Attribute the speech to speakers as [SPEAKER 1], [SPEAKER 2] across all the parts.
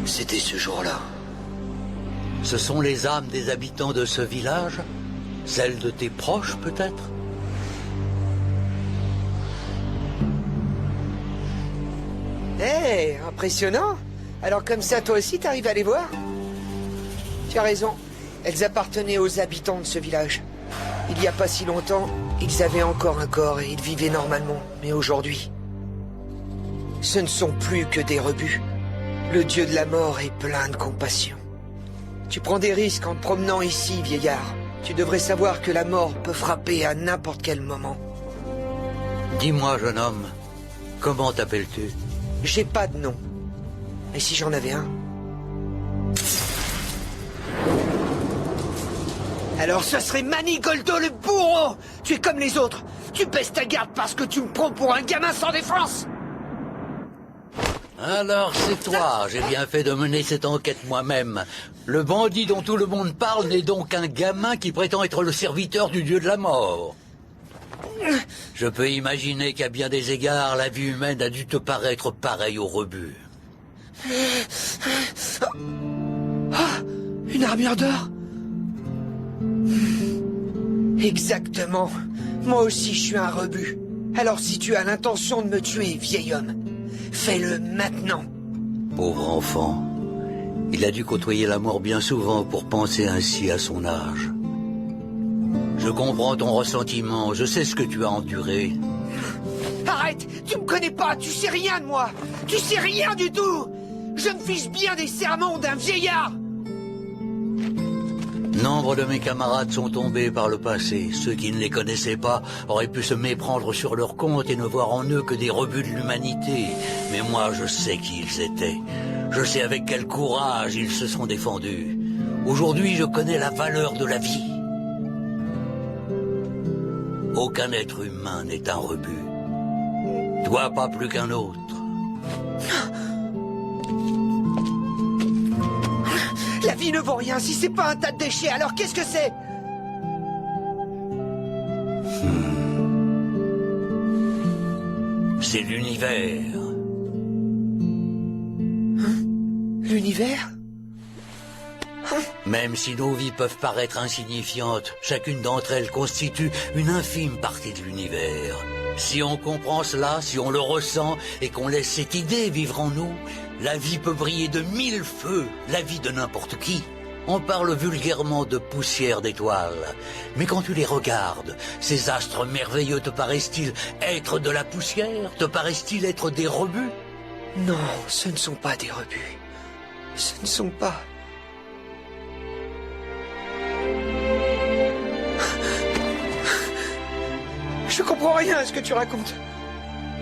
[SPEAKER 1] C'était ce jour-là.
[SPEAKER 2] Ce sont les âmes des habitants de ce village? Celles de tes proches, peut-être?
[SPEAKER 1] Eh, impressionnant. Alors comme ça, toi aussi, t'arrives à les voir? Tu as raison. Elles appartenaient aux habitants de ce village. Il n'y a pas si longtemps, ils avaient encore un corps et ils vivaient normalement. Mais aujourd'hui, ce ne sont plus que des rebuts. Le dieu de la mort est plein de compassion. Tu prends des risques en te promenant ici, vieillard. Tu devrais savoir que la mort peut frapper à n'importe quel moment.
[SPEAKER 2] Dis-moi, jeune homme, comment t'appelles-tu?
[SPEAKER 1] J'ai pas de nom. Et si j'en avais un? Alors ce serait Manigoldo le bourreau! Tu es comme les autres! Tu baisses ta garde parce que tu me prends pour un gamin sans défense!
[SPEAKER 2] Alors c'est toi, j'ai bien fait de mener cette enquête moi-même. Le bandit dont tout le monde parle n'est donc qu'un gamin qui prétend être le serviteur du dieu de la mort. Je peux imaginer qu'à bien des égards, la vie humaine a dû te paraître pareille au rebut.
[SPEAKER 1] Ah, une armure d'or? Exactement. Moi aussi, je suis un rebut. Alors si tu as l'intention de me tuer, vieil homme, fais-le maintenant.
[SPEAKER 2] Pauvre enfant. Il a dû côtoyer la mort bien souvent pour penser ainsi à son âge. Je comprends ton ressentiment, je sais ce que tu as enduré.
[SPEAKER 1] Arrête! Tu me connais pas, tu sais rien de moi! Tu sais rien du tout! Je me fiche bien des sermons d'un vieillard!
[SPEAKER 2] Nombre de mes camarades sont tombés par le passé. Ceux qui ne les connaissaient pas auraient pu se méprendre sur leur compte et ne voir en eux que des rebuts de l'humanité. Mais moi, je sais qui ils étaient. Je sais avec quel courage ils se sont défendus. Aujourd'hui, je connais la valeur de la vie. Aucun être humain n'est un rebut. Toi, pas plus qu'un autre.
[SPEAKER 1] La vie ne vaut rien si c'est pas un tas de déchets, alors qu'est-ce que c'est?
[SPEAKER 2] C'est l'univers.
[SPEAKER 1] L'univers?
[SPEAKER 2] Même si nos vies peuvent paraître insignifiantes, chacune d'entre elles constitue une infime partie de l'univers. Si on comprend cela, si on le ressent et qu'on laisse cette idée vivre en nous, la vie peut briller de 1000 feux, la vie de n'importe qui. On parle vulgairement de poussière d'étoiles, mais quand tu les regardes, ces astres merveilleux te paraissent-ils être de la poussière? Te paraissent-ils être des rebuts?
[SPEAKER 1] Non, ce ne sont pas des rebuts. Ce ne sont pas... Je comprends rien à ce que tu racontes.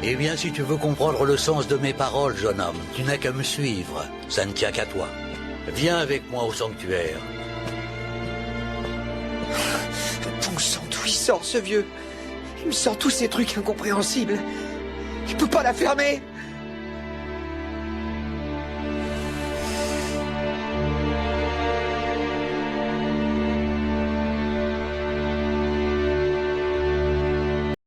[SPEAKER 2] Eh bien, si tu veux comprendre le sens de mes paroles, jeune homme, tu n'as qu'à me suivre. Ça ne tient qu'à toi. Viens avec moi au sanctuaire.
[SPEAKER 1] Bon sang, d'où il sort ce vieux? Il me sort tous ces trucs incompréhensibles. Il peut pas la fermer.